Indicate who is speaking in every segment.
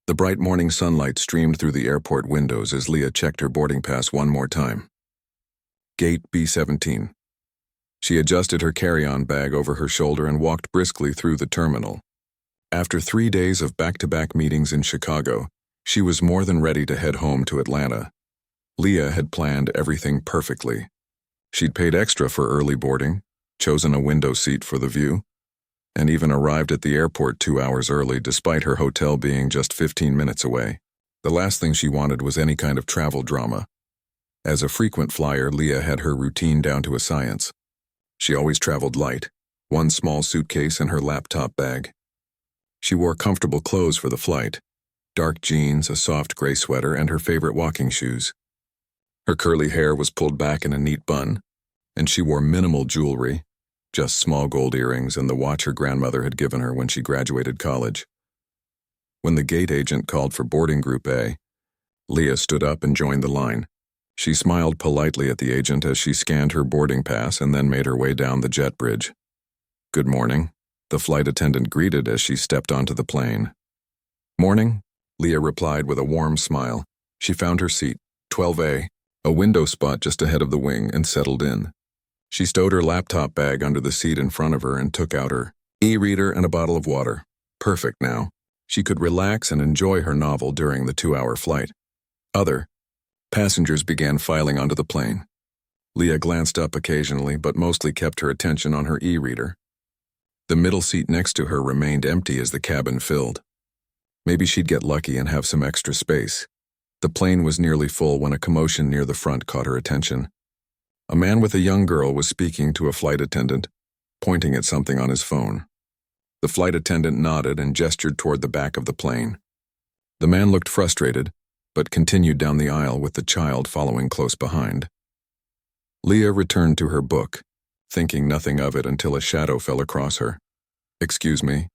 Speaker 1: The bright morning sunlight streamed through the airport windows as Leah checked her boarding pass one more time. Gate B-17. She adjusted her carry-on bag over her shoulder and walked briskly through the terminal. After 3 days of back-to-back meetings in Chicago, she was more than ready to head home to Atlanta. Leah had planned everything perfectly. She'd paid extra for early boarding, chosen a window seat for the view, and even arrived at the airport 2 hours early despite her hotel being just 15 minutes away. The last thing she wanted was any kind of travel drama. As a frequent flyer, Leah had her routine down to a science. She always traveled light, one small suitcase and her laptop bag. She wore comfortable clothes for the flight, dark jeans, a soft gray sweater, and her favorite walking shoes. Her curly hair was pulled back in a neat bun, and she wore minimal jewelry, just small gold earrings and the watch her grandmother had given her when she graduated college. When the gate agent called for boarding group A, Leah stood up and joined the line. She smiled politely at the agent as she scanned her boarding pass and then made her way down the jet bridge. "Good morning," the flight attendant greeted as she stepped onto the plane. "Morning," Leah replied with a warm smile. She found her seat, 12A, a window spot just ahead of the wing, and settled in. She stowed her laptop bag under the seat in front of her and took out her e-reader and a bottle of water. Perfect now. She could relax and enjoy her novel during the 2-hour flight. Other passengers began filing onto the plane. Leah glanced up occasionally, but mostly kept her attention on her e-reader. The middle seat next to her remained empty as the cabin filled. Maybe she'd get lucky and have some extra space. The plane was nearly full when a commotion near the front caught her attention. A man with a young girl was speaking to a flight attendant, pointing at something on his phone. The flight attendant nodded and gestured toward the back of the plane. The man looked frustrated, but continued down the aisle with the child following close behind. Leah returned to her book, thinking nothing of it until a shadow fell across her. "Excuse me."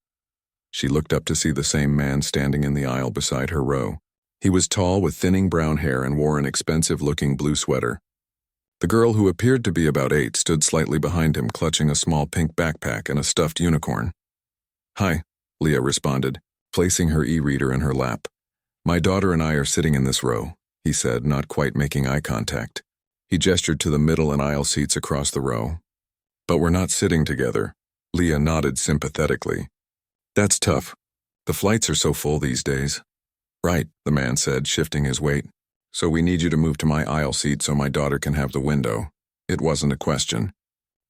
Speaker 1: She looked up to see the same man standing in the aisle beside her row. He was tall with thinning brown hair and wore an expensive-looking blue sweater. The girl, who appeared to be about 8, stood slightly behind him, clutching a small pink backpack and a stuffed unicorn. "Hi," Leah responded, placing her e-reader in her lap. "My daughter and I are sitting in this row," he said, not quite making eye contact. He gestured to the middle and aisle seats across the row. "But we're not sitting together." Leah nodded sympathetically. "That's tough. The flights are so full these days." "Right," the man said, shifting his weight. "So we need you to move to my aisle seat so my daughter can have the window." It wasn't a question.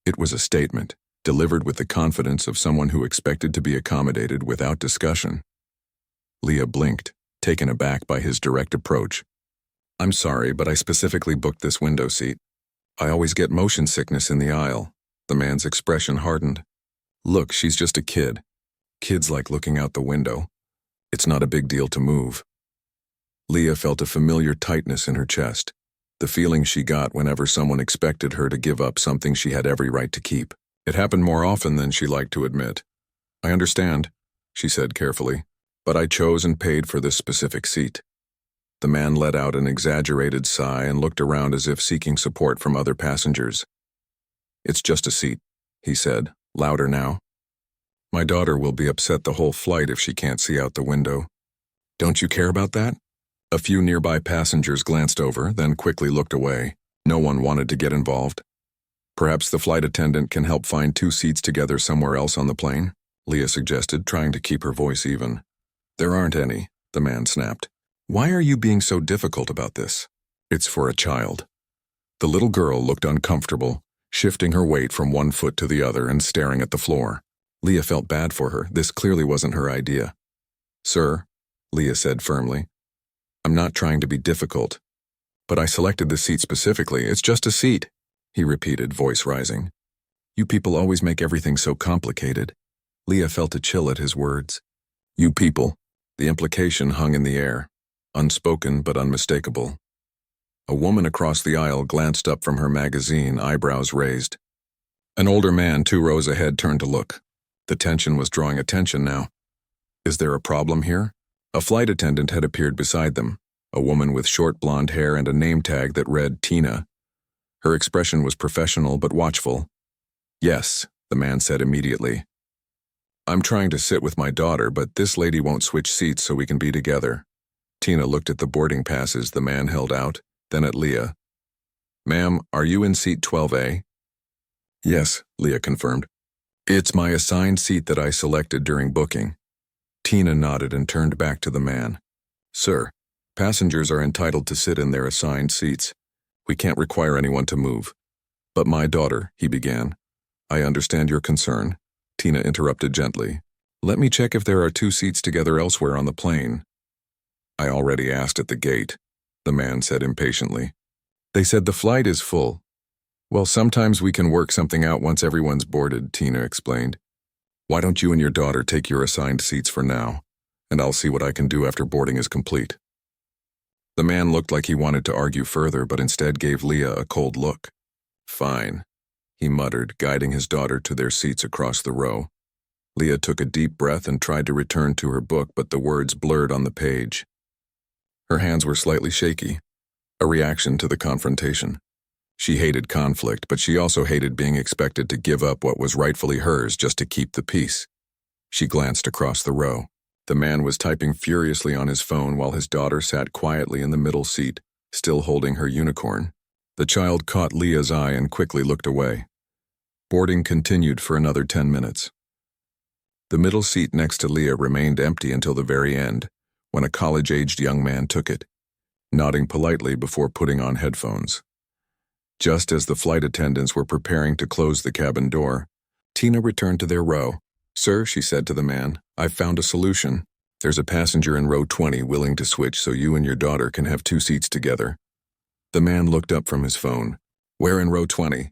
Speaker 1: It was a statement, delivered with the confidence of someone who expected to be accommodated without discussion. Leah blinked, taken aback by his direct approach. "I'm sorry, but I specifically booked this window seat. I always get motion sickness in the aisle." The man's expression hardened. "Look, she's just a kid. Kids like looking out the window. It's not a big deal to move." Leah felt a familiar tightness in her chest, the feeling she got whenever someone expected her to give up something she had every right to keep. It happened more often than she liked to admit. "I understand," she said carefully, "but I chose and paid for this specific seat." The man let out an exaggerated sigh and looked around as if seeking support from other passengers. "It's just a seat," he said, louder now. "My daughter will be upset the whole flight if she can't see out the window." "Don't you care about that?" A few nearby passengers glanced over, then quickly looked away. No one wanted to get involved. "Perhaps the flight attendant can help find 2 seats together somewhere else on the plane," Leah suggested, trying to keep her voice even. "There aren't any," the man snapped. "Why are you being so difficult about this?" "It's for a child." The little girl looked uncomfortable, shifting her weight from one foot to the other and staring at the floor. Leah felt bad for her. This clearly wasn't her idea. "Sir," Leah said firmly, "I'm not trying to be difficult, but I selected this seat specifically. It's just a seat," he repeated, voice rising. "You people always make everything so complicated." Leah felt a chill at his words. "You people." The implication hung in the air, unspoken but unmistakable. A woman across the aisle glanced up from her magazine, eyebrows raised. An older man 2 rows ahead turned to look. The tension was drawing attention now. "Is there a problem here?" A flight attendant had appeared beside them, a woman with short blonde hair and a name tag that read Tina. Her expression was professional but watchful. "Yes," the man said immediately. I'm trying to sit with my daughter, but this lady won't switch seats so we can be together. Tina looked at the boarding passes the man held out, then at Leah. Ma'am, are you in seat 12A? Yes, Leah confirmed. It's my assigned seat that I selected during booking. Tina nodded and turned back to the man. Sir, passengers are entitled to sit in their assigned seats. We can't require anyone to move. But my daughter, he began. I understand your concern. Tina interrupted gently. Let me check if there are 2 seats together elsewhere on the plane. I already asked at the gate, the man said impatiently. They said the flight is full. Well, sometimes we can work something out once everyone's boarded, Tina explained. Why don't you and your daughter take your assigned seats for now, and I'll see what I can do after boarding is complete. The man looked like he wanted to argue further, but instead gave Leah a cold look. Fine, he muttered, guiding his daughter to their seats across the row. Leah took a deep breath and tried to return to her book, but the words blurred on the page. Her hands were slightly shaky, a reaction to the confrontation. She hated conflict, but she also hated being expected to give up what was rightfully hers just to keep the peace. She glanced across the row. The man was typing furiously on his phone while his daughter sat quietly in the middle seat, still holding her unicorn. The child caught Leah's eye and quickly looked away. Boarding continued for another 10 minutes. The middle seat next to Leah remained empty until the very end, when a college-aged young man took it, nodding politely before putting on headphones. Just as the flight attendants were preparing to close the cabin door, Tina returned to their row. Sir, she said to the man, I've found a solution. There's a passenger in row 20 willing to switch so you and your daughter can have 2 seats together. The man looked up from his phone. Where in row 20?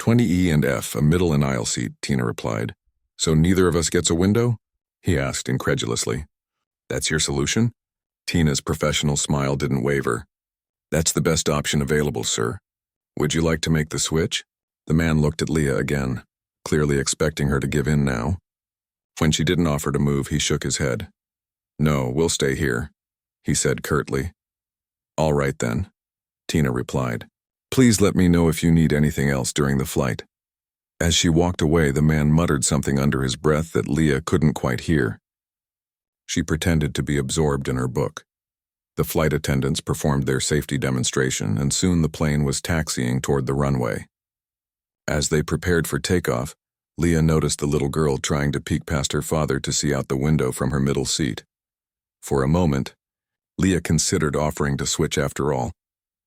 Speaker 1: 20E and F, a middle and aisle seat, Tina replied. So neither of us gets a window? He asked incredulously. That's your solution? Tina's professional smile didn't waver. That's the best option available, sir. Would you like to make the switch? The man looked at Leah again, clearly expecting her to give in now. When she didn't offer to move, he shook his head. No, we'll stay here, he said curtly. All right then, Tina replied. Please let me know if you need anything else during the flight. As she walked away, the man muttered something under his breath that Leah couldn't quite hear. She pretended to be absorbed in her book. The flight attendants performed their safety demonstration, and soon the plane was taxiing toward the runway. As they prepared for takeoff, Leah noticed the little girl trying to peek past her father to see out the window from her middle seat. For a moment, Leah considered offering to switch after all,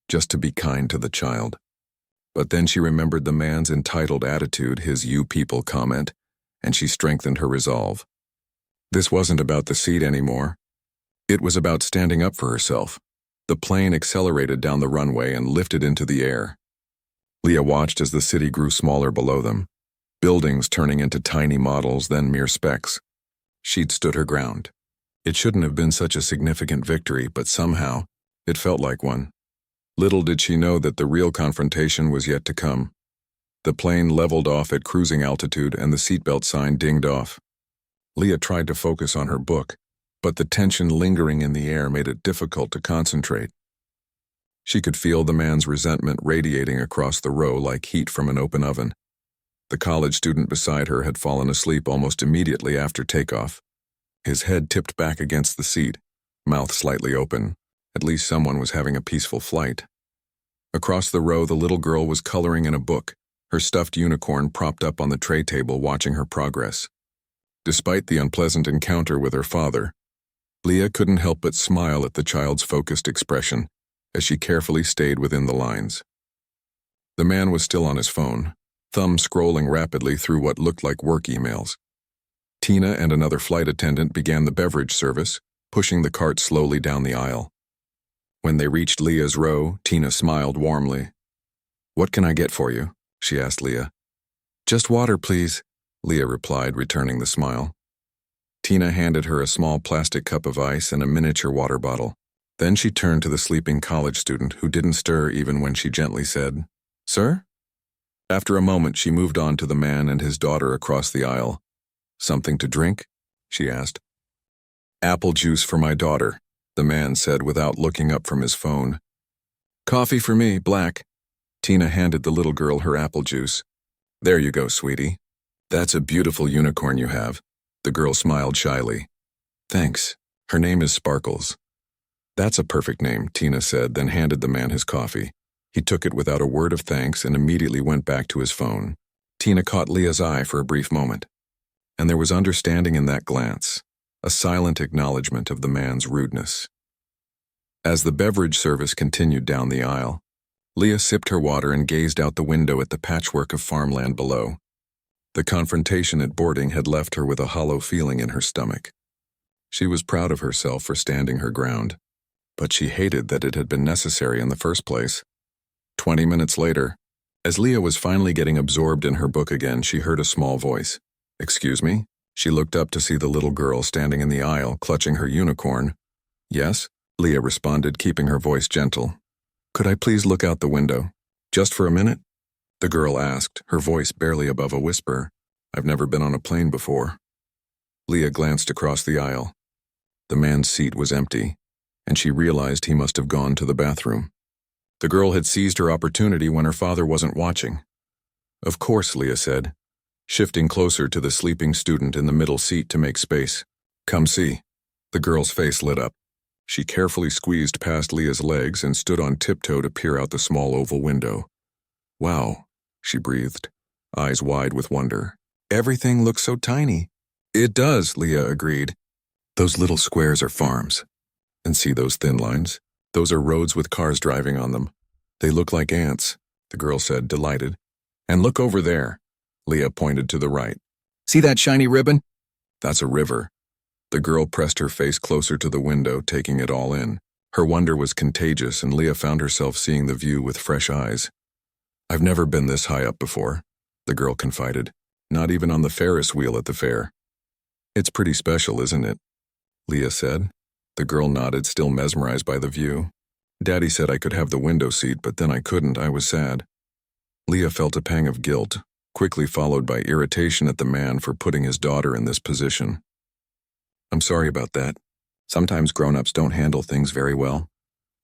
Speaker 1: just to be kind to the child. But then she remembered the man's entitled attitude, his "you people" comment, and she strengthened her resolve. This wasn't about the seat anymore. It was about standing up for herself. The plane accelerated down the runway and lifted into the air. Leah watched as the city grew smaller below them, buildings turning into tiny models, then mere specks. She'd stood her ground. It shouldn't have been such a significant victory, but somehow, it felt like one. Little did she know that the real confrontation was yet to come. The plane leveled off at cruising altitude and the seatbelt sign dinged off. Leah tried to focus on her book, but the tension lingering in the air made it difficult to concentrate. She could feel the man's resentment radiating across the row like heat from an open oven. The college student beside her had fallen asleep almost immediately after takeoff. His head tipped back against the seat, mouth slightly open. At least someone was having a peaceful flight. Across the row, the little girl was coloring in a book, her stuffed unicorn propped up on the tray table watching her progress. Despite the unpleasant encounter with her father, Leah couldn't help but smile at the child's focused expression as she carefully stayed within the lines. The man was still on his phone, thumb scrolling rapidly through what looked like work emails. Tina and another flight attendant began the beverage service, pushing the cart slowly down the aisle. When they reached Leah's row, Tina smiled warmly. What can I get for you? She asked Leah. Just water, please, Leah replied, returning the smile. Tina handed her a small plastic cup of ice and a miniature water bottle. Then she turned to the sleeping college student who didn't stir even when she gently said, Sir? After a moment, she moved on to the man and his daughter across the aisle. Something to drink? She asked. Apple juice for my daughter, the man said without looking up from his phone. Coffee for me, black. Tina handed the little girl her apple juice. There you go, sweetie. That's a beautiful unicorn you have. The girl smiled shyly. Thanks. Her name is Sparkles. That's a perfect name, Tina said, then handed the man his coffee. He took it without a word of thanks and immediately went back to his phone. Tina caught Leah's eye for a brief moment, and there was understanding in that glance, a silent acknowledgement of the man's rudeness. As the beverage service continued down the aisle, Leah sipped her water and gazed out the window at the patchwork of farmland below. The confrontation at boarding had left her with a hollow feeling in her stomach. She was proud of herself for standing her ground, but she hated that it had been necessary in the first place. 20 minutes later, as Leah was finally getting absorbed in her book again, she heard a small voice. Excuse me? She looked up to see the little girl standing in the aisle, clutching her unicorn. Yes? Leah responded, keeping her voice gentle. Could I please look out the window? Just for a minute? The girl asked, her voice barely above a whisper. I've never been on a plane before. Leah glanced across the aisle. The man's seat was empty, and she realized he must have gone to the bathroom. The girl had seized her opportunity when her father wasn't watching. Of course, Leah said, shifting closer to the sleeping student in the middle seat to make space. Come see. The girl's face lit up. She carefully squeezed past Leah's legs and stood on tiptoe to peer out the small oval window. Wow, she breathed, eyes wide with wonder. Everything looks so tiny. It does, Leah agreed. Those little squares are farms. And see those thin lines? Those are roads with cars driving on them. They look like ants, the girl said, delighted. And look over there. Leah pointed to the right. See that shiny ribbon? That's a river. The girl pressed her face closer to the window, taking it all in. Her wonder was contagious, and Leah found herself seeing the view with fresh eyes. I've never been this high up before, the girl confided. Not even on the Ferris wheel at the fair. It's pretty special, isn't it? Leah said. The girl nodded, still mesmerized by the view. Daddy said I could have the window seat, but then I couldn't. I was sad. Leah felt a pang of guilt, quickly followed by irritation at the man for putting his daughter in this position. I'm sorry about that. Sometimes grown-ups don't handle things very well.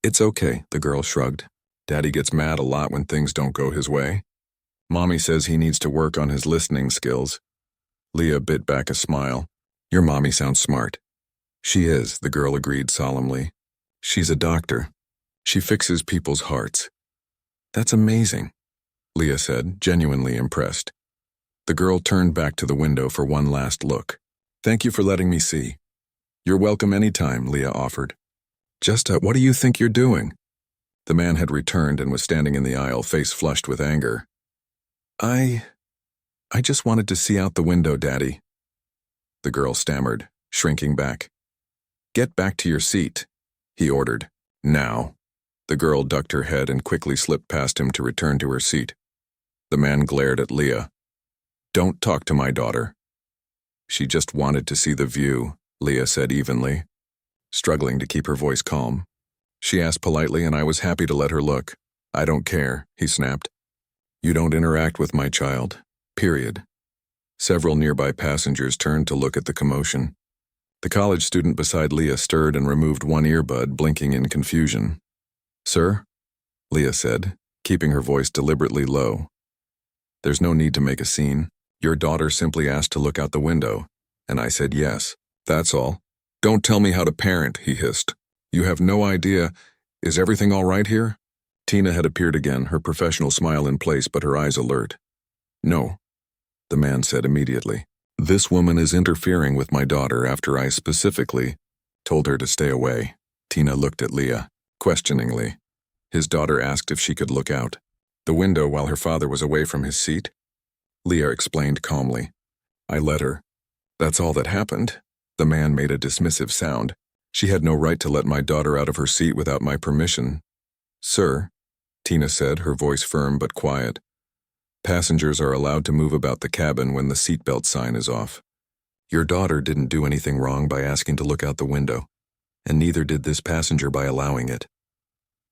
Speaker 1: It's okay, the girl shrugged. Daddy gets mad a lot when things don't go his way. Mommy says he needs to work on his listening skills. Leah bit back a smile. Your mommy sounds smart. She is, the girl agreed solemnly. She's a doctor. She fixes people's hearts. That's amazing, Leah said, genuinely impressed. The girl turned back to the window for one last look. Thank you for letting me see. You're welcome anytime, Leah offered. What do you think you're doing? The man had returned and was standing in the aisle, face flushed with anger. I just wanted to see out the window, Daddy. The girl stammered, shrinking back. Get back to your seat, he ordered. Now. The girl ducked her head and quickly slipped past him to return to her seat. The man glared at Leah. Don't talk to my daughter. She just wanted to see the view, Leah said evenly, struggling to keep her voice calm. She asked politely, and I was happy to let her look. I don't care, he snapped. You don't interact with my child. Period. Several nearby passengers turned to look at the commotion. The college student beside Leah stirred and removed one earbud, blinking in confusion. Sir? Leah said, keeping her voice deliberately low. There's no need to make a scene. Your daughter simply asked to look out the window, and I said yes. That's all. Don't tell me how to parent, he hissed. You have no idea. Is everything all right here? Tina had appeared again, her professional smile in place but her eyes alert. No, the man said immediately. This woman is interfering with my daughter after I specifically told her to stay away. Tina looked at Leah, questioningly. His daughter asked if she could look out the window while her father was away from his seat. Leah explained calmly. I let her. That's all that happened. The man made a dismissive sound. She had no right to let my daughter out of her seat without my permission. Sir, Tina said, her voice firm but quiet. Passengers are allowed to move about the cabin when the seatbelt sign is off. Your daughter didn't do anything wrong by asking to look out the window, and neither did this passenger by allowing it.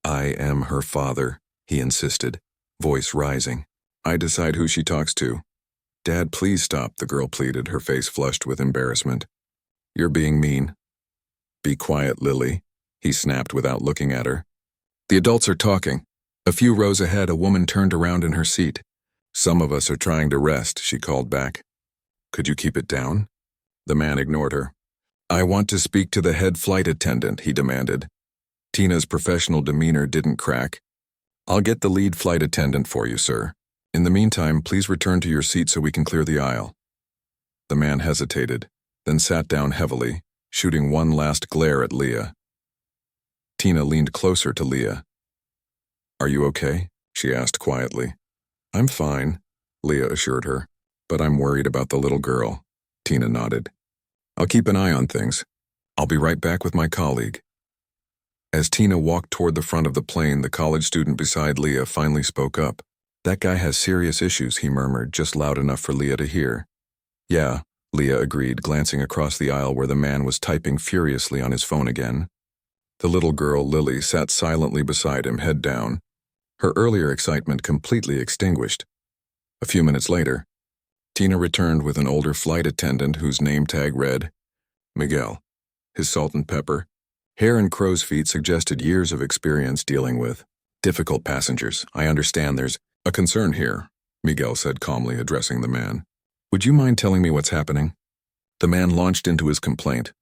Speaker 1: I am her father, he insisted, voice rising. I decide who she talks to. Dad, please stop, the girl pleaded, her face flushed with embarrassment. You're being mean. Be quiet, Lily, he snapped without looking at her. The adults are talking. A few rows ahead, a woman turned around in her seat. Some of us are trying to rest, she called back. Could you keep it down? The man ignored her. "I want to speak to the head flight attendant," he demanded. Tina's professional demeanor didn't crack. "I'll get the lead flight attendant for you, sir. In the meantime, please return to your seat so we can clear the aisle." The man hesitated, then sat down heavily, shooting one last glare at Leah. Tina leaned closer to Leah. "Are you okay?" she asked quietly. "I'm fine," Leah assured her, "but I'm worried about the little girl." Tina nodded. "I'll keep an eye on things. I'll be right back with my colleague." As Tina walked toward the front of the plane, the college student beside Leah finally spoke up. "That guy has serious issues," he murmured, just loud enough for Leah to hear. "Yeah," Leah agreed, glancing across the aisle where the man was typing furiously on his phone again. The little girl, Lily, sat silently beside him, head down, her earlier excitement completely extinguished. A few minutes later, Tina returned with an older flight attendant whose name tag read, Miguel. His salt and pepper, hair and crow's feet suggested years of experience dealing with difficult passengers. "I understand there's a concern here," Miguel said calmly, addressing the man. "Would you mind telling me what's happening?" The man launched into his complaint,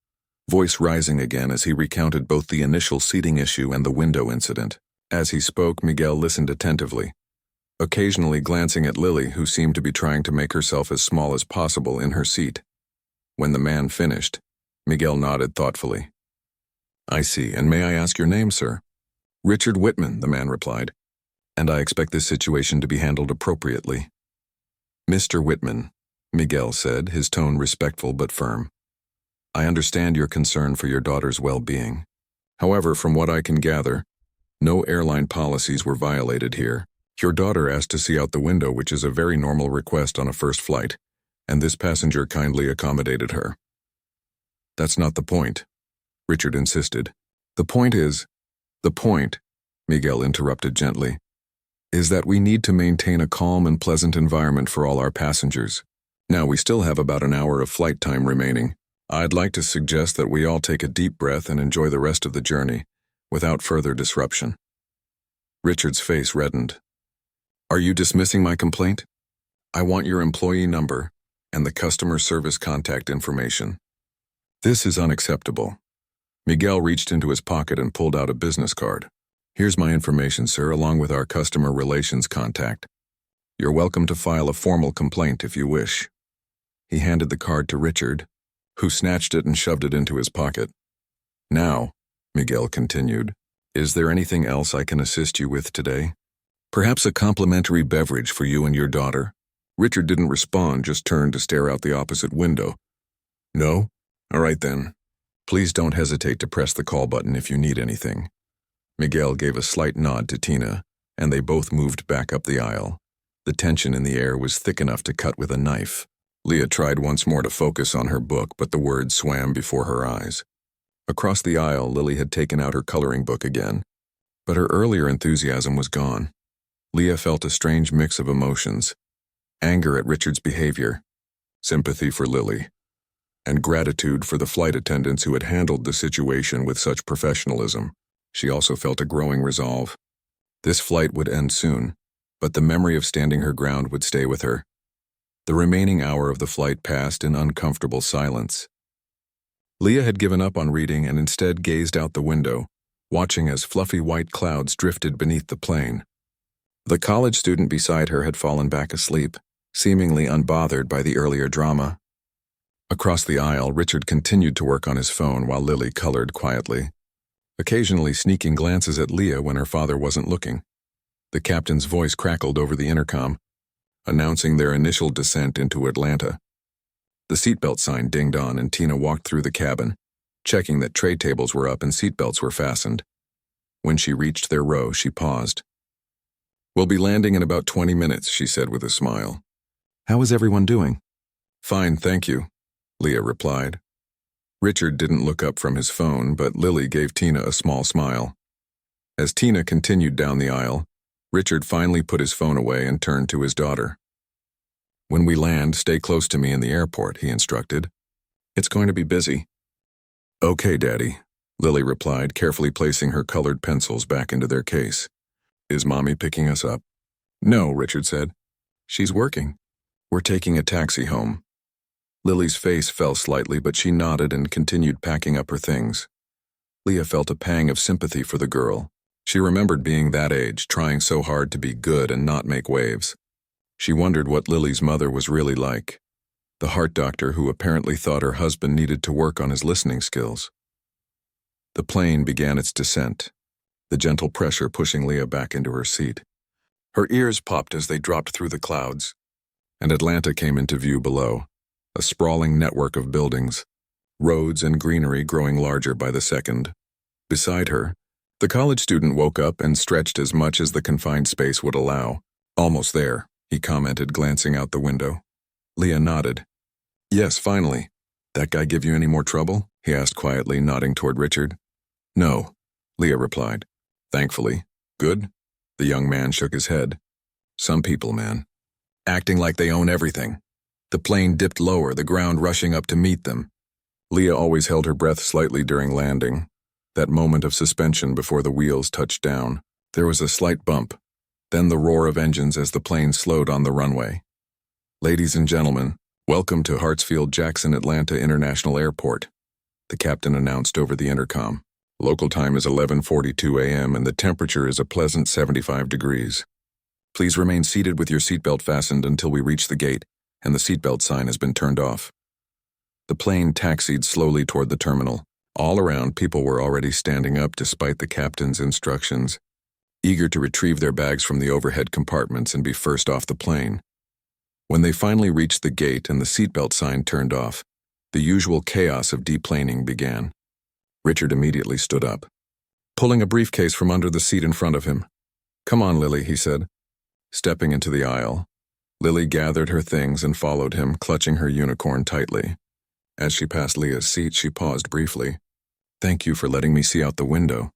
Speaker 1: voice rising again as he recounted both the initial seating issue and the window incident. As he spoke, Miguel listened attentively, occasionally glancing at Lily, who seemed to be trying to make herself as small as possible in her seat. When the man finished, Miguel nodded thoughtfully. "I see, and may I ask your name, sir?" "Richard Whitman," the man replied, "and I expect this situation to be handled appropriately." "Mr. Whitman," Miguel said, his tone respectful but firm. "I understand your concern for your daughter's well-being. However, from what I can gather, no airline policies were violated here. Your daughter asked to see out the window, which is a very normal request on a first flight, and this passenger kindly accommodated her." "That's not the point," Richard insisted. The point," Miguel interrupted gently, "is that we need to maintain a calm and pleasant environment for all our passengers. Now, we still have about an hour of flight time remaining. I'd like to suggest that we all take a deep breath and enjoy the rest of the journey, without further disruption." Richard's face reddened. "Are you dismissing my complaint? I want your employee number and the customer service contact information." "This is unacceptable." Miguel reached into his pocket and pulled out a business card. "Here's my information, sir, along with our customer relations contact. You're welcome to file a formal complaint if you wish." He handed the card to Richard, who snatched it and shoved it into his pocket. "Now," Miguel continued, "is there anything else I can assist you with today? Perhaps a complimentary beverage for you and your daughter?" Richard didn't respond, just turned to stare out the opposite window. "No? All right then. Please don't hesitate to press the call button if you need anything." Miguel gave a slight nod to Tina, and they both moved back up the aisle. The tension in the air was thick enough to cut with a knife. Leah tried once more to focus on her book, but the words swam before her eyes. Across the aisle, Lily had taken out her coloring book again, but her earlier enthusiasm was gone. Leah felt a strange mix of emotions: anger at Richard's behavior, sympathy for Lily, and gratitude for the flight attendants who had handled the situation with such professionalism. She also felt a growing resolve. This flight would end soon, but the memory of standing her ground would stay with her. The remaining hour of the flight passed in uncomfortable silence. Leah had given up on reading and instead gazed out the window, watching as fluffy white clouds drifted beneath the plane. The college student beside her had fallen back asleep, seemingly unbothered by the earlier drama. Across the aisle, Richard continued to work on his phone while Lily colored quietly, occasionally sneaking glances at Leah when her father wasn't looking. The captain's voice crackled over the intercom, announcing their initial descent into Atlanta. The seatbelt sign dinged on and Tina walked through the cabin, checking that tray tables were up and seatbelts were fastened. When she reached their row, she paused. "We'll be landing in about 20 minutes, she said with a smile. "How is everyone doing?" "Fine, thank you," Leah replied. Richard didn't look up from his phone, but Lily gave Tina a small smile. As Tina continued down the aisle, Richard finally put his phone away and turned to his daughter. "When we land, stay close to me in the airport," he instructed. "It's going to be busy." "Okay, Daddy," Lily replied, carefully placing her colored pencils back into their case. "Is Mommy picking us up?" "No," Richard said. "She's working. We're taking a taxi home." Lily's face fell slightly, but she nodded and continued packing up her things. Leah felt a pang of sympathy for the girl. She remembered being that age, trying so hard to be good and not make waves. She wondered what Lily's mother was really like, the heart doctor who apparently thought her husband needed to work on his listening skills. The plane began its descent, the gentle pressure pushing Leah back into her seat. Her ears popped as they dropped through the clouds, and Atlanta came into view below, a sprawling network of buildings, roads and greenery growing larger by the second. Beside her, the college student woke up and stretched as much as the confined space would allow. "Almost there," he commented, glancing out the window. Leah nodded. "Yes, finally. That guy give you any more trouble?" he asked quietly, nodding toward Richard. "No," Leah replied. "Thankfully. Good?" The young man shook his head. "Some people, man. Acting like they own everything." The plane dipped lower, the ground rushing up to meet them. Leah always held her breath slightly during landing, that moment of suspension before the wheels touched down. There was a slight bump, then the roar of engines as the plane slowed on the runway. "Ladies and gentlemen, welcome to Hartsfield-Jackson Atlanta International Airport," the captain announced over the intercom. "Local time is 11:42 a.m. and the temperature is a pleasant 75 degrees. Please remain seated with your seatbelt fastened until we reach the gate and the seatbelt sign has been turned off." The plane taxied slowly toward the terminal. All around, people were already standing up despite the captain's instructions, eager to retrieve their bags from the overhead compartments and be first off the plane. When they finally reached the gate and the seatbelt sign turned off, the usual chaos of deplaning began. Richard immediately stood up, pulling a briefcase from under the seat in front of him. "Come on, Lily," he said. Stepping into the aisle, Lily gathered her things and followed him, clutching her unicorn tightly. As she passed Leah's seat, she paused briefly. "Thank you for letting me see out the window,"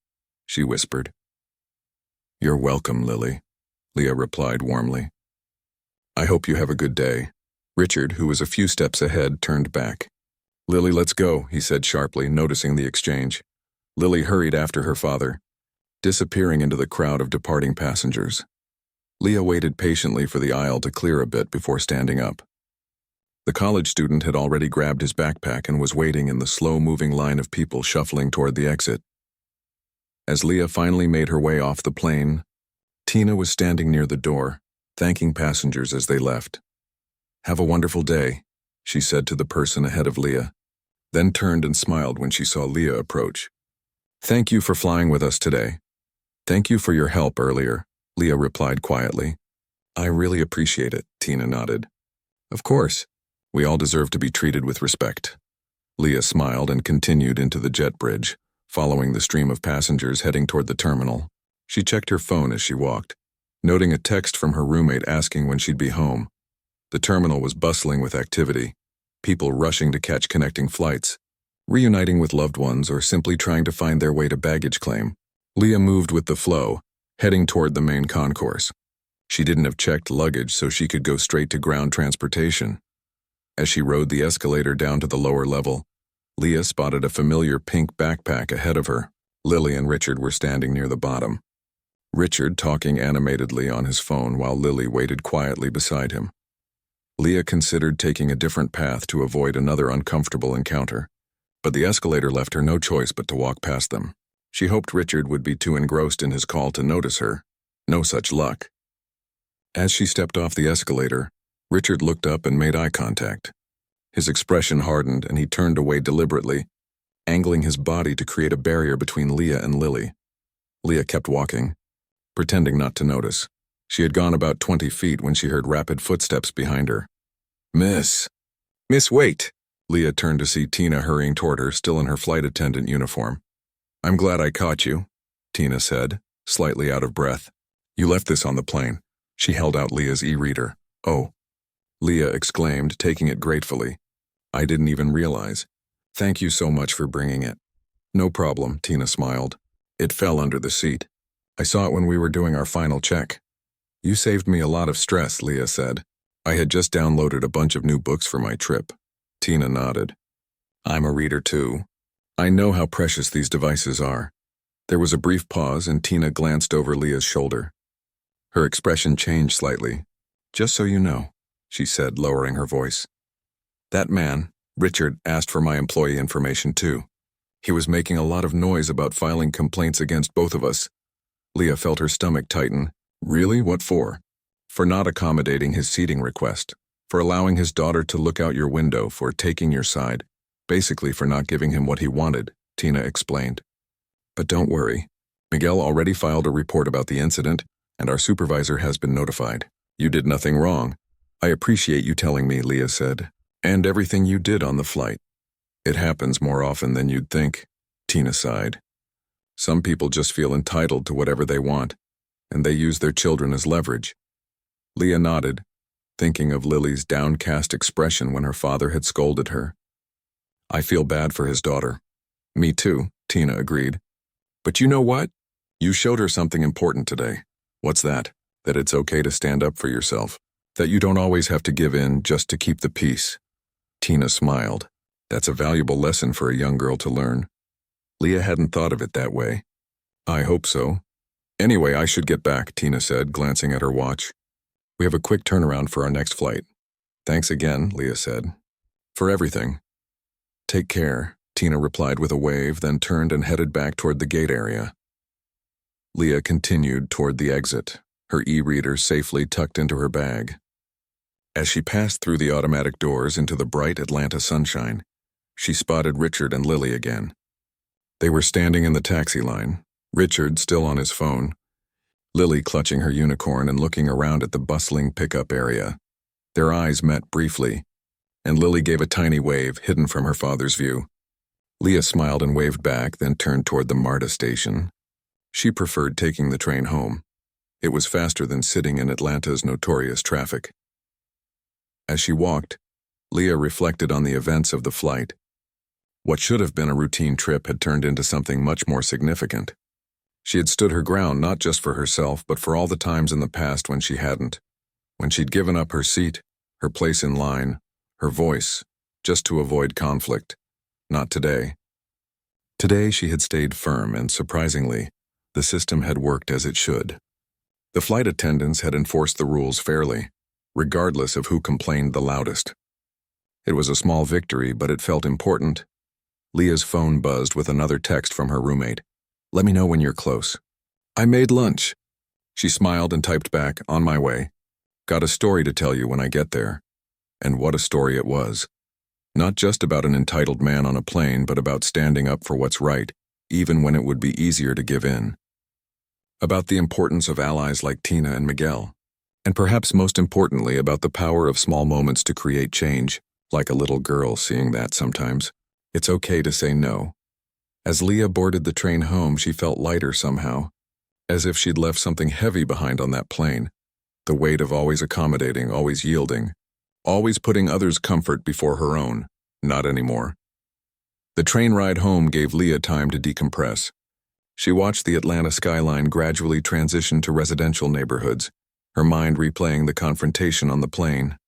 Speaker 1: she whispered. "You're welcome, Lily," Leah replied warmly. "I hope you have a good day." Richard, who was a few steps ahead, turned back. "Lily, let's go," he said sharply, noticing the exchange. Lily hurried after her father, disappearing into the crowd of departing passengers. Leah waited patiently for the aisle to clear a bit before standing up. The college student had already grabbed his backpack and was waiting in the slow-moving line of people shuffling toward the exit. As Leah finally made her way off the plane, Tina was standing near the door, thanking passengers as they left. "Have a wonderful day," she said to the person ahead of Leah, then turned and smiled when she saw Leah approach. "Thank you for flying with us today." "Thank you for your help earlier," Leah replied quietly. "I really appreciate it," Tina nodded. "Of course. We all deserve to be treated with respect." Leah smiled and continued into the jet bridge, following the stream of passengers heading toward the terminal. She checked her phone as she walked, noting a text from her roommate asking when she'd be home. The terminal was bustling with activity, people rushing to catch connecting flights, reuniting with loved ones, or simply trying to find their way to baggage claim. Leah moved with the flow, heading toward the main concourse. She didn't have checked luggage, so she could go straight to ground transportation. As she rode the escalator down to the lower level, Leah spotted a familiar pink backpack ahead of her. Lily and Richard were standing near the bottom, Richard talking animatedly on his phone while Lily waited quietly beside him. Leah considered taking a different path to avoid another uncomfortable encounter, but the escalator left her no choice but to walk past them. She hoped Richard would be too engrossed in his call to notice her. No such luck. As she stepped off the escalator, Richard looked up and made eye contact. His expression hardened and he turned away deliberately, angling his body to create a barrier between Leah and Lily. Leah kept walking, pretending not to notice. She had gone about 20 feet when she heard rapid footsteps behind her. Miss, wait!" Leah turned to see Tina hurrying toward her, still in her flight attendant uniform. "I'm glad I caught you," Tina said, slightly out of breath. "You left this on the plane." She held out Leah's e-reader. "Oh," Leah exclaimed, taking it gratefully. "I didn't even realize. Thank you so much for bringing it." "No problem," Tina smiled. "It fell under the seat. I saw it when we were doing our final check." "You saved me a lot of stress," Leah said. "I had just downloaded a bunch of new books for my trip." Tina nodded. "I'm a reader too. I know how precious these devices are." There was a brief pause and Tina glanced over Leah's shoulder. Her expression changed slightly. "Just so you know," she said, lowering her voice. That man, Richard, asked for my employee information too. He was making a lot of noise about filing complaints against both of us. Leah felt her stomach tighten. Really? What for? For not accommodating his seating request. For allowing his daughter to look out your window, for taking your side. Basically for not giving him what he wanted, Tina explained. But don't worry. Miguel already filed a report about the incident, and our supervisor has been notified. You did nothing wrong. I appreciate you telling me, Leah said. And everything you did on the flight. It happens more often than you'd think, Tina sighed. Some people just feel entitled to whatever they want, and they use their children as leverage. Leah nodded, thinking of Lily's downcast expression when her father had scolded her. I feel bad for his daughter. Me too, Tina agreed. But you know what? You showed her something important today. What's that? That it's okay to stand up for yourself. That you don't always have to give in just to keep the peace. Tina smiled. That's a valuable lesson for a young girl to learn. Leah hadn't thought of it that way. I hope so. Anyway, I should get back, Tina said, glancing at her watch. We have a quick turnaround for our next flight. Thanks again, Leah said. For everything. Take care, Tina replied with a wave, then turned and headed back toward the gate area. Leah continued toward the exit, her e-reader safely tucked into her bag. As she passed through the automatic doors into the bright Atlanta sunshine, she spotted Richard and Lily again. They were standing in the taxi line, Richard still on his phone, Lily clutching her unicorn and looking around at the bustling pickup area. Their eyes met briefly, and Lily gave a tiny wave hidden from her father's view. Leah smiled and waved back, then turned toward the MARTA station. She preferred taking the train home. It was faster than sitting in Atlanta's notorious traffic. As she walked, Leah reflected on the events of the flight. What should have been a routine trip had turned into something much more significant. She had stood her ground not just for herself, but for all the times in the past when she hadn't. When she'd given up her seat, her place in line, her voice, just to avoid conflict. Not today. Today she had stayed firm, and surprisingly, the system had worked as it should. The flight attendants had enforced the rules fairly, regardless of who complained the loudest. It was a small victory, but it felt important. Leah's phone buzzed with another text from her roommate. Let me know when you're close. I made lunch. She smiled and typed back, on my way. Got a story to tell you when I get there. And what a story it was. Not just about an entitled man on a plane, but about standing up for what's right, even when it would be easier to give in. About the importance of allies like Tina and Miguel. And perhaps most importantly, about the power of small moments to create change, like a little girl seeing that sometimes. It's okay to say no. As Leah boarded the train home, she felt lighter somehow, as if she'd left something heavy behind on that plane. The weight of always accommodating, always yielding, always putting others' comfort before her own. Not anymore. The train ride home gave Leah time to decompress. She watched the Atlanta skyline gradually transition to residential neighborhoods, her mind replaying the confrontation on the plane.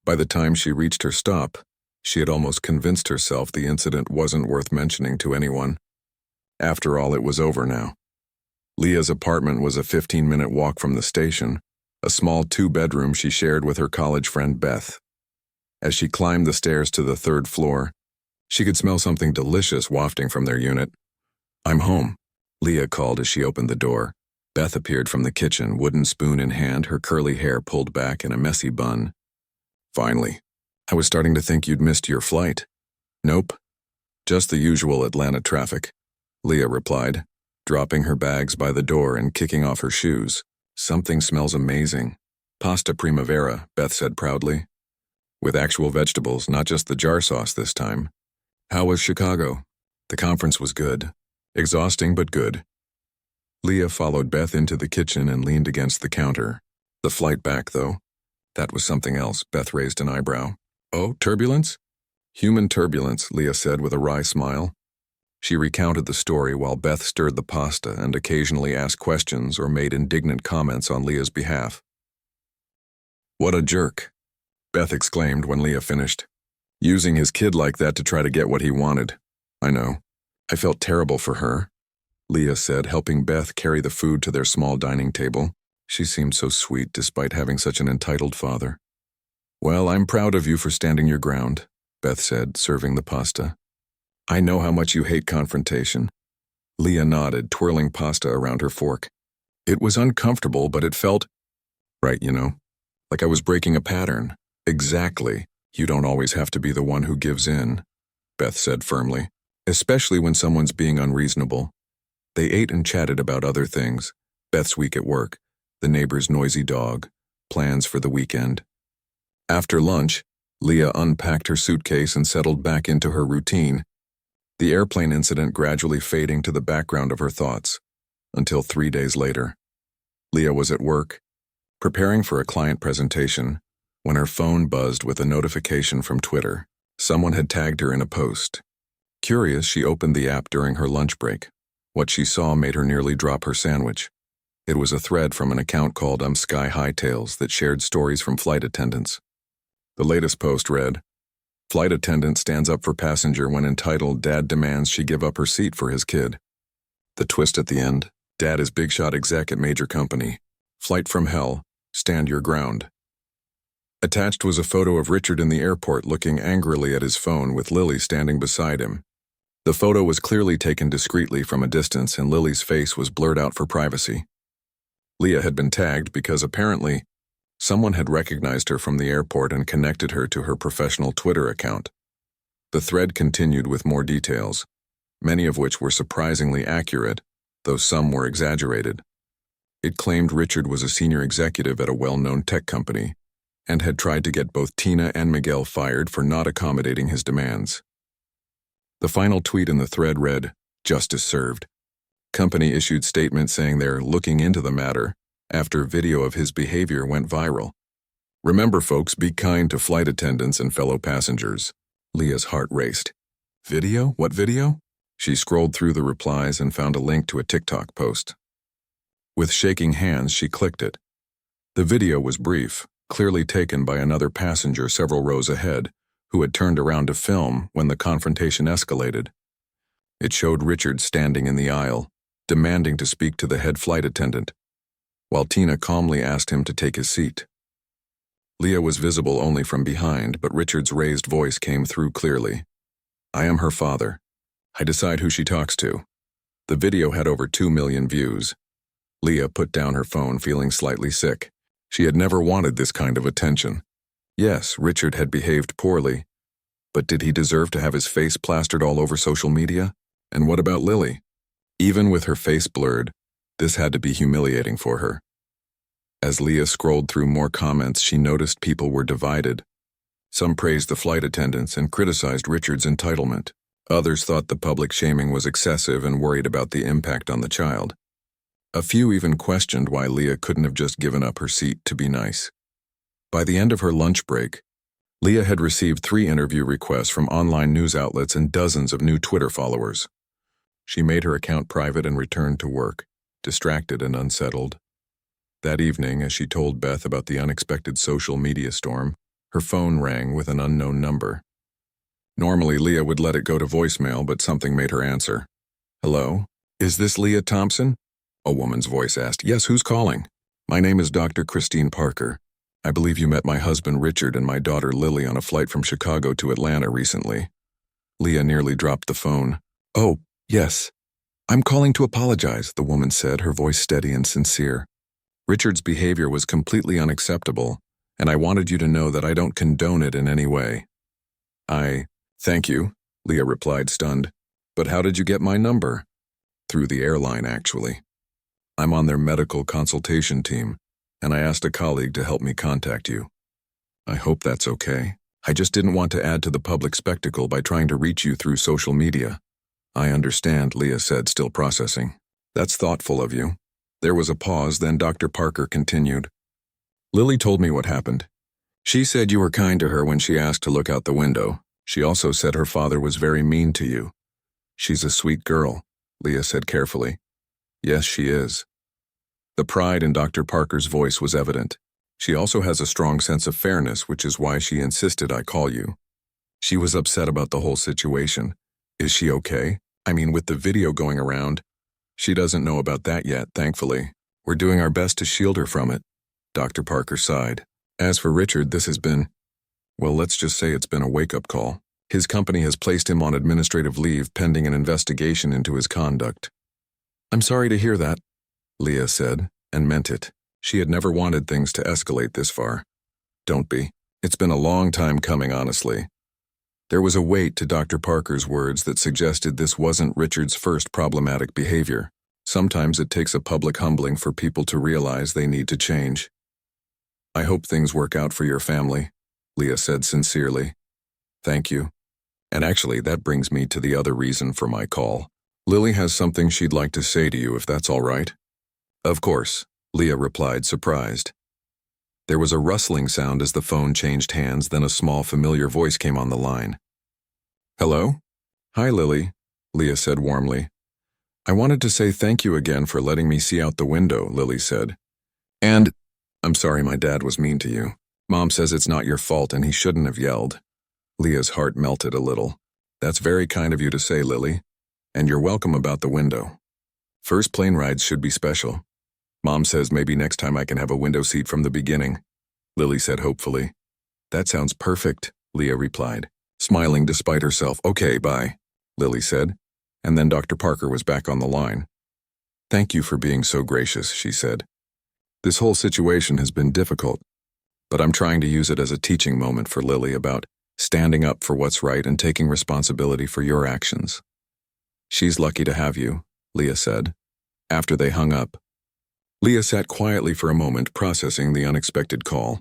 Speaker 1: By the time she reached her stop, she had almost convinced herself the incident wasn't worth mentioning to anyone. After all, it was over now. Leah's apartment was a 15-minute walk from the station, a small 2-bedroom she shared with her college friend Beth. As she climbed the stairs to the 3rd floor, she could smell something delicious wafting from their unit. I'm home, Leah called as she opened the door. Beth appeared from the kitchen, wooden spoon in hand, her curly hair pulled back in a messy bun. Finally. I was starting to think you'd missed your flight. Nope. Just the usual Atlanta traffic, Leah replied, dropping her bags by the door and kicking off her shoes. Something smells amazing. Pasta primavera, Beth said proudly. With actual vegetables, not just the jar sauce this time. How was Chicago? The conference was good. Exhausting, but good. Leah followed Beth into the kitchen and leaned against the counter. The flight back, though. That was something else, Beth raised an eyebrow. Oh, turbulence? Human turbulence, Leah said with a wry smile. She recounted the story while Beth stirred the pasta and occasionally asked questions or made indignant comments on Leah's behalf. What a jerk, Beth exclaimed when Leah finished. Using his kid like that to try to get what he wanted. I know. I felt terrible for her, Leah said, helping Beth carry the food to their small dining table. She seemed so sweet despite having such an entitled father. Well, I'm proud of you for standing your ground, Beth said, serving the pasta. I know how much you hate confrontation. Leah nodded, twirling pasta around her fork. It was uncomfortable, but it felt right, like I was breaking a pattern. Exactly. You don't always have to be the one who gives in, Beth said firmly, especially when someone's being unreasonable. They ate and chatted about other things, Beth's week at work, the neighbor's noisy dog, plans for the weekend. After lunch, Leah unpacked her suitcase and settled back into her routine, the airplane incident gradually fading to the background of her thoughts, until 3 days later. Leah was at work, preparing for a client presentation, when her phone buzzed with a notification from Twitter. Someone had tagged her in a post. Curious, she opened the app during her lunch break. What she saw made her nearly drop her sandwich. It was a thread from an account called Sky Hightails that shared stories from flight attendants. The latest post read, "Flight attendant stands up for passenger when entitled dad demands she give up her seat for his kid." The twist at the end, dad is big shot exec at major company. Flight from hell, stand your ground. Attached was a photo of Richard in the airport looking angrily at his phone with Lily standing beside him. The photo was clearly taken discreetly from a distance and Lily's face was blurred out for privacy. Leah had been tagged because apparently someone had recognized her from the airport and connected her to her professional Twitter account. The thread continued with more details, many of which were surprisingly accurate, though some were exaggerated. It claimed Richard was a senior executive at a well-known tech company and had tried to get both Tina and Miguel fired for not accommodating his demands. The final tweet in the thread read, "Justice served." Company issued statement saying they're looking into the matter after video of his behavior went viral. Remember, folks, be kind to flight attendants and fellow passengers. Leah's heart raced. Video? What video? She scrolled through the replies and found a link to a TikTok post. With shaking hands, she clicked it. The video was brief, clearly taken by another passenger several rows ahead, who had turned around to film when the confrontation escalated. It showed Richard standing in the aisle, demanding to speak to the head flight attendant, while Tina calmly asked him to take his seat. Leah was visible only from behind, but Richard's raised voice came through clearly. "I am her father. I decide who she talks to." The video had over 2 million views. Leah put down her phone, feeling slightly sick. She had never wanted this kind of attention. Yes, Richard had behaved poorly, but did he deserve to have his face plastered all over social media? And what about Lily? Even with her face blurred, this had to be humiliating for her. As Leah scrolled through more comments, she noticed people were divided. Some praised the flight attendants and criticized Richard's entitlement. Others thought the public shaming was excessive and worried about the impact on the child. A few even questioned why Leah couldn't have just given up her seat to be nice. By the end of her lunch break, Leah had received 3 interview requests from online news outlets and dozens of new Twitter followers. She made her account private and returned to work, distracted and unsettled. That evening, as she told Beth about the unexpected social media storm, her phone rang with an unknown number. Normally, Leah would let it go to voicemail, but something made her answer. "Hello? Is this Leah Thompson?" A woman's voice asked. "Yes, who's calling?" "My name is Dr. Christine Parker. I believe you met my husband Richard and my daughter Lily on a flight from Chicago to Atlanta recently." Leah nearly dropped the phone. "Oh, yes. I'm calling to apologize," the woman said, her voice steady and sincere. "Richard's behavior was completely unacceptable, and I wanted you to know that I don't condone it in any way." Thank you," Leah replied, stunned. "But how did you get my number?" "Through the airline, actually. I'm on their medical consultation team, and I asked a colleague to help me contact you." "I hope that's okay. I just didn't want to add to the public spectacle by trying to reach you through social media." "I understand," Leah said, still processing. "That's thoughtful of you." There was a pause, then Dr. Parker continued. "Lily told me what happened. She said you were kind to her when she asked to look out the window. She also said her father was very mean to you." "She's a sweet girl," Leah said carefully. "Yes, she is." The pride in Dr. Parker's voice was evident. "She also has a strong sense of fairness, which is why she insisted I call you. She was upset about the whole situation. Is she okay? I mean, with the video going around." "She doesn't know about that yet, thankfully. We're doing our best to shield her from it." Dr. Parker sighed. "As for Richard, this has been..." Well, let's just say it's been a wake-up call. His company has placed him on administrative leave pending an investigation into his conduct. I'm sorry to hear that, Leah said, and meant it. She had never wanted things to escalate this far. Don't be. It's been a long time coming, honestly. There was a weight to Dr. Parker's words that suggested this wasn't Richard's first problematic behavior. Sometimes it takes a public humbling for people to realize they need to change. I hope things work out for your family, Leah said sincerely. Thank you. And actually, that brings me to the other reason for my call. Lily has something she'd like to say to you, if that's all right. Of course, Leah replied, surprised. There was a rustling sound as the phone changed hands, then a small, familiar voice came on the line. Hello? Hi, Lily, Leah said warmly. I wanted to say thank you again for letting me see out the window, Lily said. And, I'm sorry my dad was mean to you. Mom says it's not your fault and he shouldn't have yelled. Leah's heart melted a little. That's very kind of you to say, Lily. And you're welcome about the window. First plane rides should be special. Mom says maybe next time I can have a window seat from the beginning, Lily said hopefully. That sounds perfect, Leah replied, smiling despite herself. Okay, bye, Lily said, and then Dr. Parker was back on the line. Thank you for being so gracious, she said. This whole situation has been difficult, but I'm trying to use it as a teaching moment for Lily about standing up for what's right and taking responsibility for your actions. She's lucky to have you, Leah said, after they hung up. Leah sat quietly for a moment, processing the unexpected call.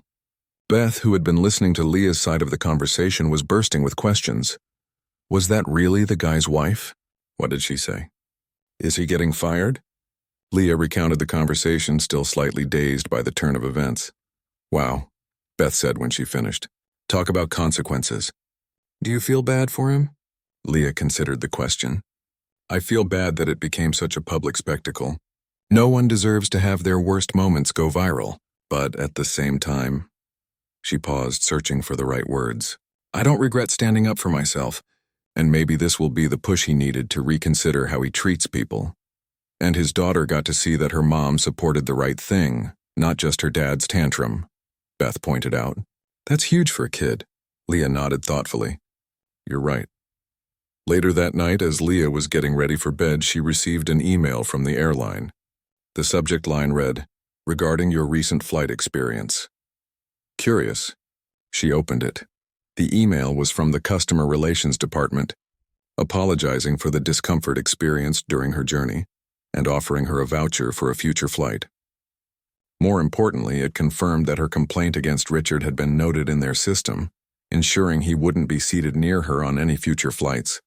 Speaker 1: Beth, who had been listening to Leah's side of the conversation, was bursting with questions. Was that really the guy's wife? What did she say? Is he getting fired? Leah recounted the conversation, still slightly dazed by the turn of events. Wow, Beth said when she finished. Talk about consequences. Do you feel bad for him? Leah considered the question. I feel bad that it became such a public spectacle. No one deserves to have their worst moments go viral, but at the same time, she paused, searching for the right words. I don't regret standing up for myself, and maybe this will be the push he needed to reconsider how he treats people. And his daughter got to see that her mom supported the right thing, not just her dad's tantrum, Beth pointed out. That's huge for a kid, Leah nodded thoughtfully. You're right. Later that night, as Leah was getting ready for bed, she received an email from the airline. The subject line read, regarding your recent flight experience. Curious. She opened it. The email was from the Customer Relations Department, apologizing for the discomfort experienced during her journey and offering her a voucher for a future flight. More importantly, it confirmed that her complaint against Richard had been noted in their system, ensuring he wouldn't be seated near her on any future flights.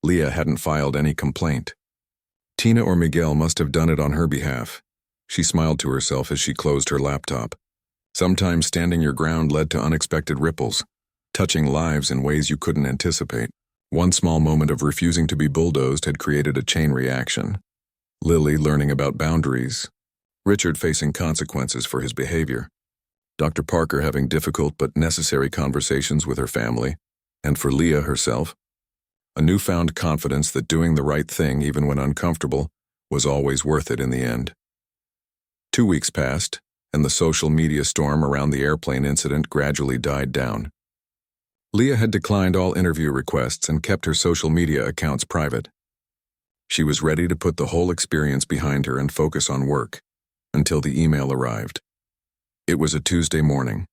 Speaker 1: Leah hadn't filed any complaint. Tina or Miguel must have done it on her behalf. She smiled to herself as she closed her laptop. Sometimes standing your ground led to unexpected ripples, touching lives in ways you couldn't anticipate. One small moment of refusing to be bulldozed had created a chain reaction. Lily learning about boundaries, Richard facing consequences for his behavior, Dr. Parker having difficult but necessary conversations with her family, and for Leah herself, a newfound confidence that doing the right thing, even when uncomfortable, was always worth it in the end. 2 weeks passed, and the social media storm around the airplane incident gradually died down. Leah had declined all interview requests and kept her social media accounts private. She was ready to put the whole experience behind her and focus on work, until the email arrived. It was a Tuesday morning,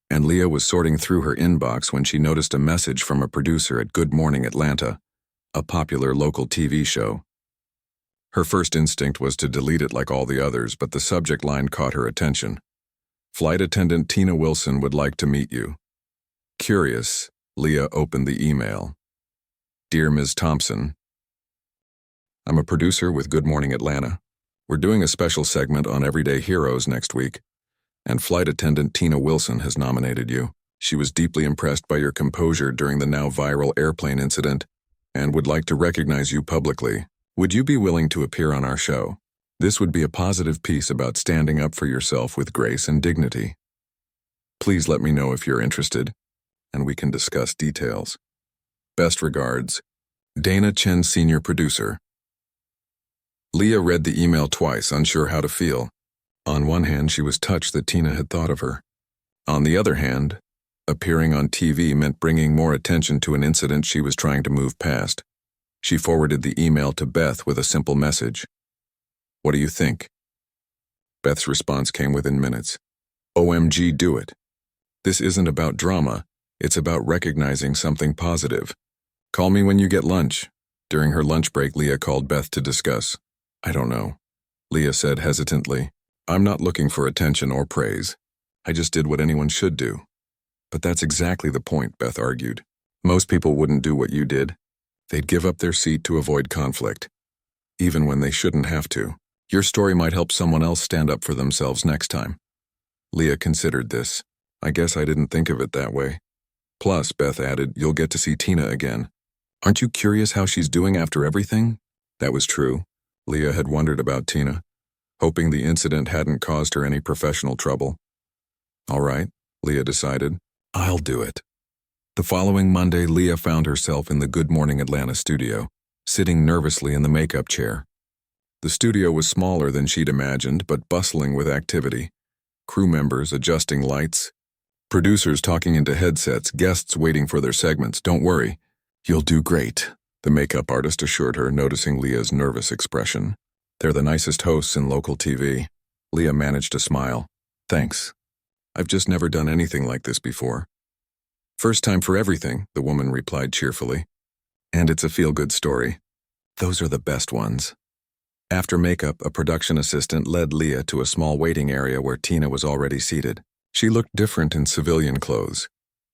Speaker 1: and Leah was sorting through her inbox when she noticed a message from a producer at Good Morning Atlanta, a popular local TV show. Her first instinct was to delete it like all the others, but the subject line caught her attention. Flight attendant Tina Wilson would like to meet you. Curious, Leah opened the email. Dear Ms. Thompson, I'm a producer with Good Morning Atlanta. We're doing a special segment on everyday heroes next week, and flight attendant Tina Wilson has nominated you. She was deeply impressed by your composure during the now viral airplane incident and would like to recognize you publicly. Would you be willing to appear on our show? This would be a positive piece about standing up for yourself with grace and dignity. Please let me know if you're interested, and we can discuss details. Best regards, Dana Chen, Senior Producer. Leah read the email twice, unsure how to feel. On one hand, she was touched that Tina had thought of her. On the other hand, Appearing on TV meant bringing more attention to an incident she was trying to move past. She forwarded the email to Beth with a simple message. "What do you think?" Beth's response came within minutes. "OMG, do it. This isn't about drama, it's about recognizing something positive. Call me when you get lunch." During her lunch break, Leah called Beth to discuss. "I don't know," Leah said hesitantly. "I'm not looking for attention or praise. I just did what anyone should do." "But that's exactly the point," Beth argued. "Most people wouldn't do what you did. They'd give up their seat to avoid conflict, even when they shouldn't have to. Your story might help someone else stand up for themselves next time." Leah considered this. "I guess I didn't think of it that way. Plus," Beth added, "you'll get to see Tina again. Aren't you curious how she's doing after everything?" That was true. Leah had wondered about Tina, hoping the incident hadn't caused her any professional trouble. "All right," Leah decided. "I'll do it." The following Monday, Leah found herself in the Good Morning Atlanta studio, sitting nervously in the makeup chair. The studio was smaller than she'd imagined, but bustling with activity. Crew members adjusting lights, producers talking into headsets, guests waiting for their segments. "Don't worry, you'll do great," the makeup artist assured her, noticing Leah's nervous expression. "They're the nicest hosts in local TV." Leah managed to smile. "Thanks. I've just never done anything like this before." "First time for everything," the woman replied cheerfully. "And it's a feel-good story. Those are the best ones." After makeup, a production assistant led Leah to a small waiting area where Tina was already seated. She looked different in civilian clothes,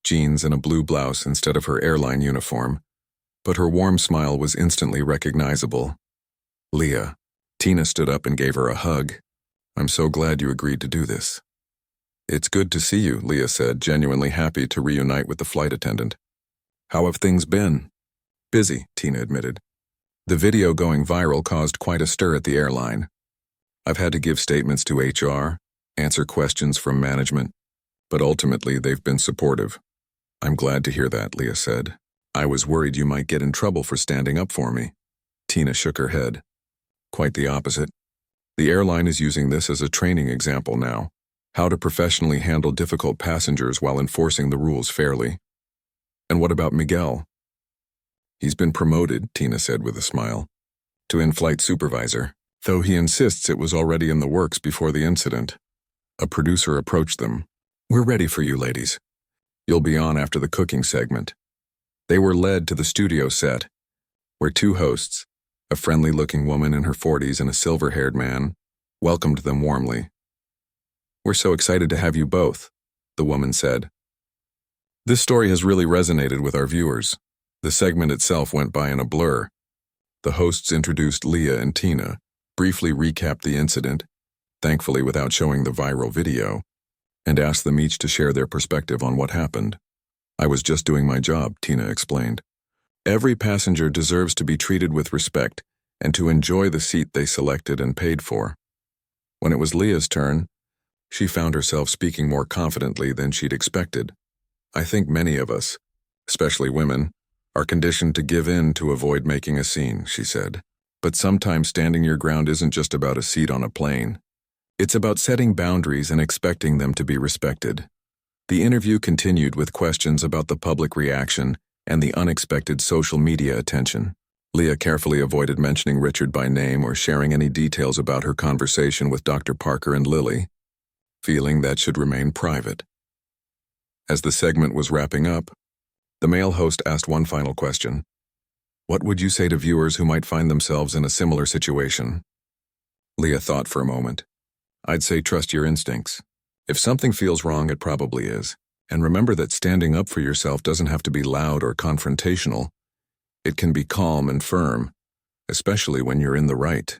Speaker 1: jeans and a blue blouse instead of her airline uniform, but her warm smile was instantly recognizable. "Leah." Tina stood up and gave her a hug. "I'm so glad you agreed to do this." "It's good to see you," Leah said, genuinely happy to reunite with the flight attendant. "How have things been?" "Busy," Tina admitted. "The video going viral caused quite a stir at the airline. I've had to give statements to HR, answer questions from management, but ultimately they've been supportive." "I'm glad to hear that," Leah said. "I was worried you might get in trouble for standing up for me." Tina shook her head. "Quite the opposite. The airline is using this as a training example now, how to professionally handle difficult passengers while enforcing the rules fairly." "And what about Miguel?" "He's been promoted," Tina said with a smile, "to in-flight supervisor, though he insists it was already in the works before the incident." A producer approached them. "We're ready for you, ladies. You'll be on after the cooking segment." They were led to the studio set, where two hosts, a friendly-looking woman in her 40s and a silver-haired man, welcomed them warmly. "We're so excited to have you both," the woman said. "This story has really resonated with our viewers." The segment itself went by in a blur. The hosts introduced Leah and Tina, briefly recapped the incident, thankfully without showing the viral video, and asked them each to share their perspective on what happened. "I was just doing my job," Tina explained. "Every passenger deserves to be treated with respect and to enjoy the seat they selected and paid for." When it was Leah's turn, she found herself speaking more confidently than she'd expected. "I think many of us, especially women, are conditioned to give in to avoid making a scene," she said. "But sometimes standing your ground isn't just about a seat on a plane. It's about setting boundaries and expecting them to be respected." The interview continued with questions about the public reaction and the unexpected social media attention. Leah carefully avoided mentioning Richard by name or sharing any details about her conversation with Dr. Parker and Lily, feeling that should remain private. As the segment was wrapping up, the male host asked one final question. "What would you say to viewers who might find themselves in a similar situation?" Leah thought for a moment. "I'd say trust your instincts. If something feels wrong, it probably is. And remember that standing up for yourself doesn't have to be loud or confrontational. It can be calm and firm, especially when you're in the right."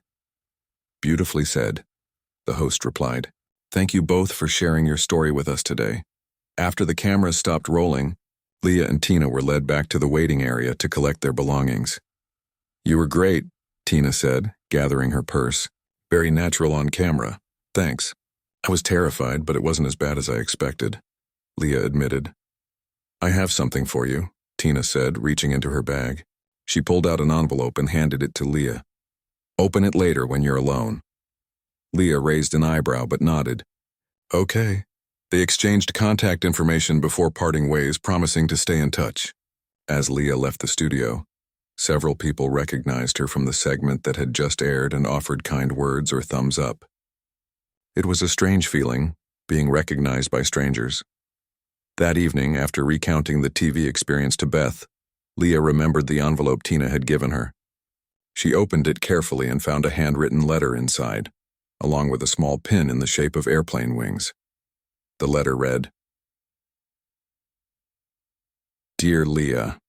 Speaker 1: "Beautifully said," the host replied. "Thank you both for sharing your story with us today." After the cameras stopped rolling, Leah and Tina were led back to the waiting area to collect their belongings. "You were great," Tina said, gathering her purse. "Very natural on camera. Thanks." "I was terrified, but it wasn't as bad as I expected," Leah admitted. "I have something for you," Tina said, reaching into her bag. She pulled out an envelope and handed it to Leah. "Open it later when you're alone." Leah raised an eyebrow but nodded. "Okay." They exchanged contact information before parting ways, promising to stay in touch. As Leah left the studio, several people recognized her from the segment that had just aired and offered kind words or thumbs up. It was a strange feeling, being recognized by strangers. That evening, after recounting the TV experience to Beth, Leah remembered the envelope Tina had given her. She opened it carefully and found a handwritten letter inside, along with a small pin in the shape of airplane wings. The letter read, "Dear Leah,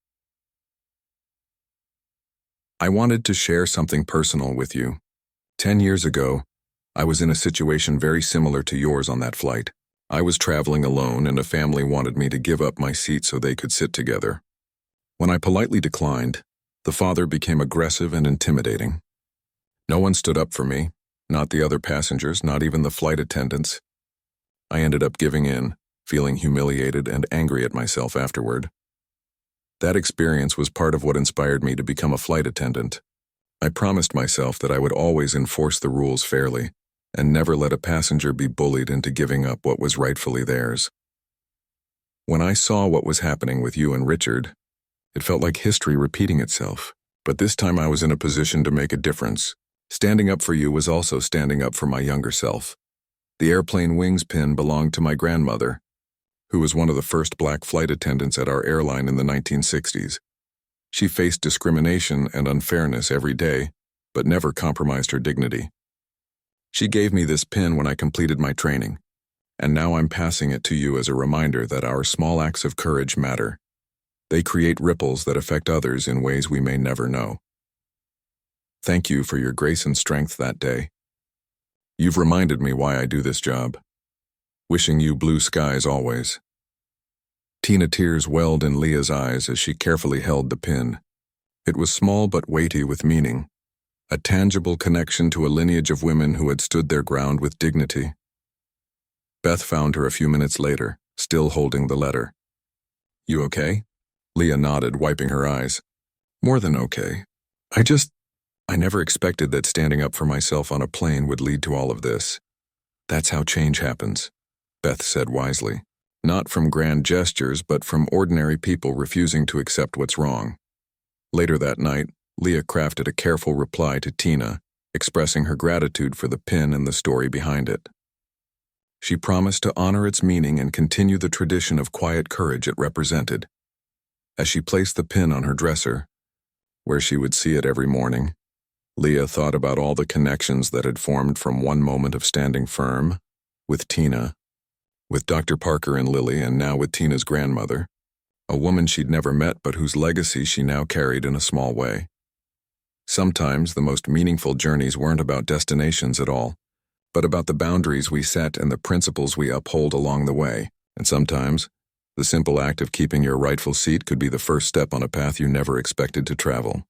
Speaker 1: I wanted to share something personal with you. 10 years ago, I was in a situation very similar to yours on that flight. I was traveling alone and a family wanted me to give up my seat so they could sit together. When I politely declined, the father became aggressive and intimidating. No one stood up for me, not the other passengers, not even the flight attendants. I ended up giving in, feeling humiliated and angry at myself afterward. That experience was part of what inspired me to become a flight attendant. I promised myself that I would always enforce the rules fairly and never let a passenger be bullied into giving up what was rightfully theirs. When I saw what was happening with you and Richard, it felt like history repeating itself. But this time I was in a position to make a difference. Standing up for you was also standing up for my younger self. The airplane wings pin belonged to my grandmother, who was one of the first black flight attendants at our airline in the 1960s. She faced discrimination and unfairness every day, but never compromised her dignity. She gave me this pin when I completed my training, and now I'm passing it to you as a reminder that our small acts of courage matter. They create ripples that affect others in ways we may never know. Thank you for your grace and strength that day. You've reminded me why I do this job. Wishing you blue skies always." Tina, tears welled in Leah's eyes as she carefully held the pin. It was small but weighty with meaning, a tangible connection to a lineage of women who had stood their ground with dignity. Beth found her a few minutes later, still holding the letter. "You okay?" Leah nodded, wiping her eyes. "More than okay. I never expected that standing up for myself on a plane would lead to all of this. That's how change happens," Beth said wisely. "Not from grand gestures, but from ordinary people refusing to accept what's wrong." Later that night, Leah crafted a careful reply to Tina, expressing her gratitude for the pin and the story behind it. She promised to honor its meaning and continue the tradition of quiet courage it represented. As she placed the pin on her dresser, where she would see it every morning, Leah thought about all the connections that had formed from one moment of standing firm, with Tina, with Dr. Parker and Lily, and now with Tina's grandmother, a woman she'd never met but whose legacy she now carried in a small way. Sometimes the most meaningful journeys weren't about destinations at all, but about the boundaries we set and the principles we uphold along the way. And sometimes, the simple act of keeping your rightful seat could be the first step on a path you never expected to travel.